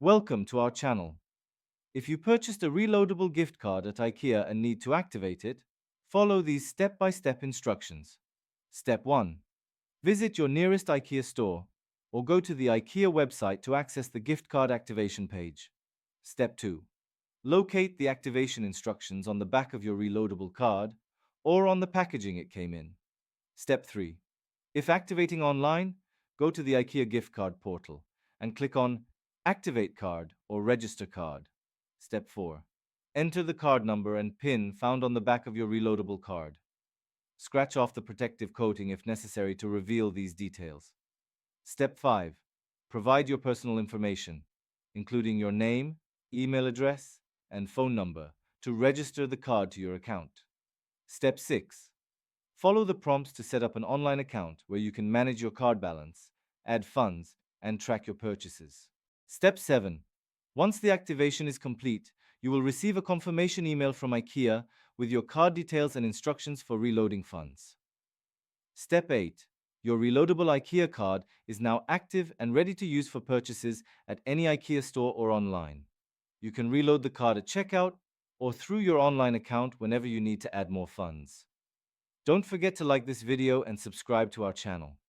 Welcome to our channel. If you purchased a reloadable gift card at IKEA and need to activate it, follow these step-by-step instructions. Step 1. Visit your nearest IKEA store or go to the IKEA website to access the gift card activation page. Step 2. Locate the activation instructions on the back of your reloadable card or on the packaging it came in. Step 3. If activating online, go to the IKEA gift card portal and click on Activate Card or Register Card. Step 4. Enter the card number and PIN found on the back of your reloadable card. Scratch off the protective coating if necessary to reveal these details. Step 5. Provide your personal information, including your name, email address, and phone number, to register the card to your account. Step 6. Follow the prompts to set up an online account where you can manage your card balance, add funds, and track your purchases. Step 7. Once the activation is complete, you will receive a confirmation email from IKEA with your card details and instructions for reloading funds. Step 8. Your reloadable IKEA card is now active and ready to use for purchases at any IKEA store or online. You can reload the card at checkout or through your online account whenever you need to add more funds. Don't forget to like this video and subscribe to our channel.